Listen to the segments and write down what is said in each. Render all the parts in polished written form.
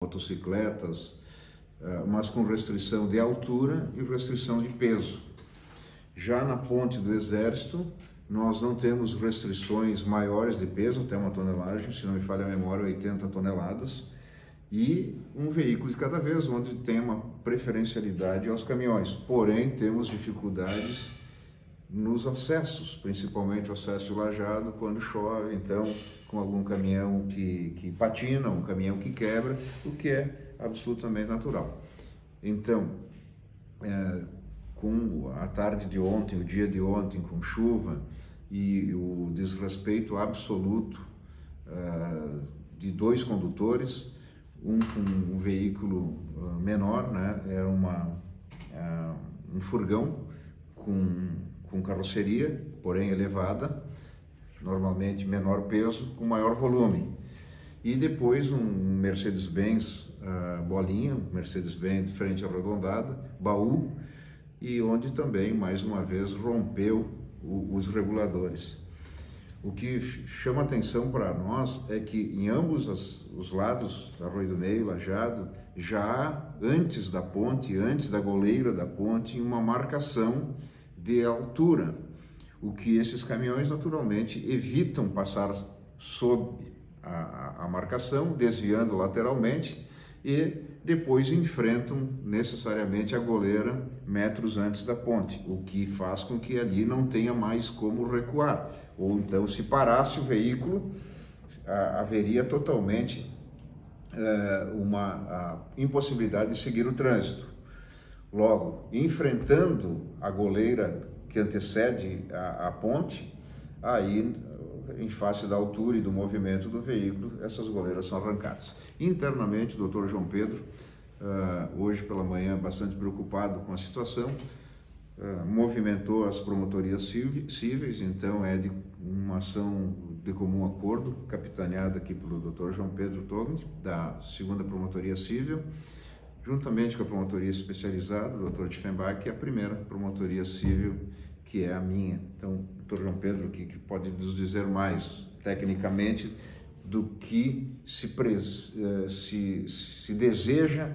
motocicletas, mas com restrição de altura e restrição de peso. Já na ponte do Exército, nós não temos restrições maiores de peso, até uma tonelagem, se não me falha a memória, 80 toneladas, e um veículo de cada vez, onde tem uma preferencialidade aos caminhões. Porém, temos dificuldades nos acessos, principalmente o acesso de Lajeado quando chove, então com algum caminhão que patina, um caminhão que quebra, o que é absolutamente natural. Então, com a tarde de ontem, o dia de ontem, com chuva e o desrespeito absoluto de dois condutores, um com um veículo menor, né? Era um furgão com carroceria, porém elevada, normalmente menor peso, com maior volume. E depois um Mercedes-Benz bolinha, um Mercedes-Benz de frente arredondada, baú, e onde também, mais uma vez, rompeu os reguladores. O que chama atenção para nós é que em ambos os lados, Arroio do Meio, Lajeado, já há, antes da ponte, antes da goleira da ponte, uma marcação de altura, o que esses caminhões naturalmente evitam passar sob a marcação, desviando lateralmente, e depois enfrentam necessariamente a goleira metros antes da ponte, o que faz com que ali não tenha mais como recuar, ou então se parasse o veículo, haveria totalmente uma impossibilidade de seguir o trânsito. Logo, enfrentando a goleira que antecede a ponte, aí, em face da altura e do movimento do veículo, essas goleiras são arrancadas. Internamente, o Dr. João Pedro, hoje pela manhã, bastante preocupado com a situação, movimentou as promotorias cíveis, então é de uma ação de comum acordo, capitaneada aqui pelo Dr. João Pedro Togni, da 2ª Promotoria Civil, juntamente com a promotoria especializada, o Dr. Tiefenbach, que é a primeira promotoria civil, que é a minha. Então, o Dr. João Pedro, que pode nos dizer mais tecnicamente do que se deseja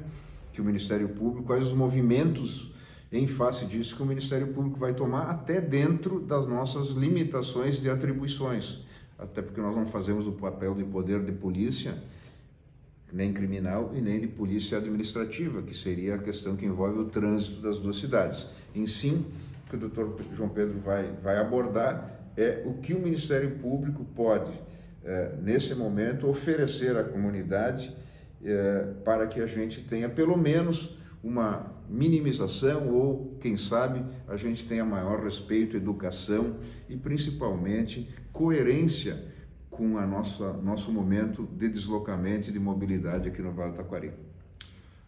que o Ministério Público, quais os movimentos em face disso que o Ministério Público vai tomar, até dentro das nossas limitações de atribuições, até porque nós não fazemos o papel de poder de polícia, nem criminal e nem de polícia administrativa, que seria a questão que envolve o trânsito das duas cidades. Em sim, o que o Dr. João Pedro vai abordar é o que o Ministério Público pode, nesse momento, oferecer à comunidade para que a gente tenha pelo menos uma minimização ou, quem sabe, a gente tenha maior respeito, educação e principalmente coerência com a nosso momento de deslocamento e de mobilidade aqui no Vale do Taquari.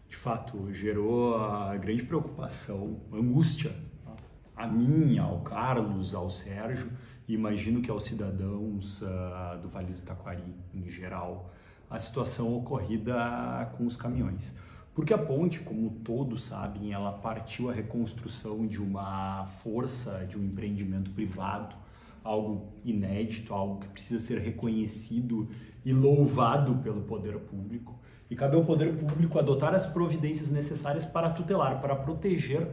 De fato, gerou a grande preocupação, angústia, a mim, ao Carlos, ao Sérgio, e imagino que aos cidadãos do Vale do Taquari em geral, a situação ocorrida com os caminhões. Porque a ponte, como todos sabem, ela partiu a reconstrução de uma força, de um empreendimento privado, algo inédito, algo que precisa ser reconhecido e louvado pelo poder público. E cabe ao poder público adotar as providências necessárias para tutelar, para proteger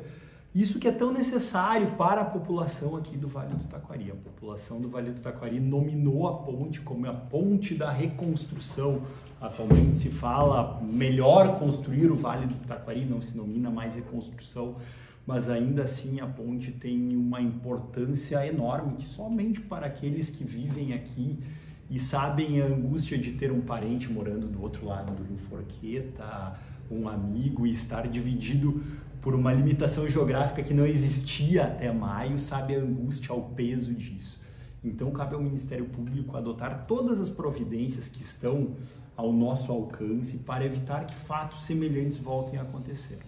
isso que é tão necessário para a população aqui do Vale do Taquari. A população do Vale do Taquari nominou a ponte como a ponte da reconstrução. Atualmente se fala melhor construir o Vale do Taquari, não se nomina mais reconstrução, mas ainda assim a ponte tem uma importância enorme, que somente para aqueles que vivem aqui e sabem a angústia de ter um parente morando do outro lado do Rio Forqueta, um amigo, e estar dividido por uma limitação geográfica que não existia até maio, sabe a angústia, ao peso disso. Então cabe ao Ministério Público adotar todas as providências que estão ao nosso alcance para evitar que fatos semelhantes voltem a acontecer.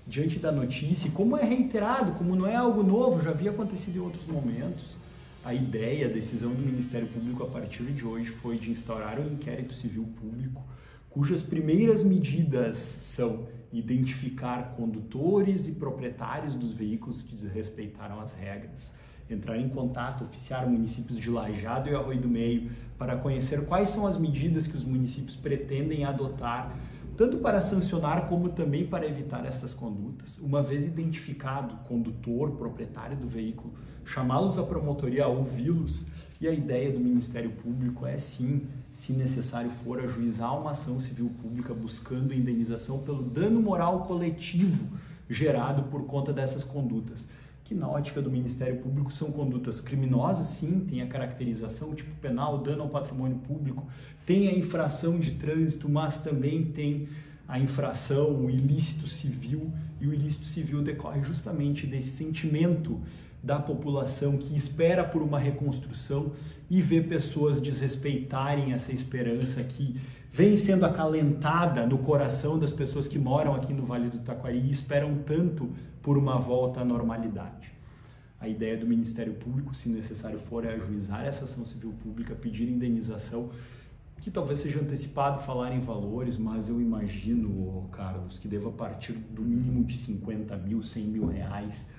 Diante da notícia, como é reiterado, como não é algo novo, já havia acontecido em outros momentos, a ideia, a decisão do Ministério Público a partir de hoje foi de instaurar um inquérito civil público, cujas primeiras medidas são identificar condutores e proprietários dos veículos que desrespeitaram as regras, entrar em contato, oficiar municípios de Lajeado e Arroio do Meio para conhecer quais são as medidas que os municípios pretendem adotar tanto para sancionar como também para evitar essas condutas. Uma vez identificado o condutor, proprietário do veículo, chamá-los à promotoria, ouvi-los, e a ideia do Ministério Público é sim, se necessário for, ajuizar uma ação civil pública buscando indenização pelo dano moral coletivo gerado por conta dessas condutas, que na ótica do Ministério Público são condutas criminosas, sim, tem a caracterização, tipo penal, dano ao patrimônio público, tem a infração de trânsito, mas também tem a infração, o ilícito civil, e o ilícito civil decorre justamente desse sentimento da população que espera por uma reconstrução e vê pessoas desrespeitarem essa esperança que vem sendo acalentada no coração das pessoas que moram aqui no Vale do Taquari e esperam tanto por uma volta à normalidade. A ideia do Ministério Público, se necessário for, é ajuizar essa ação civil pública, pedir indenização, que talvez seja antecipado falar em valores, mas eu imagino, Carlos, que deva partir do mínimo de 50 mil, 100 mil reais,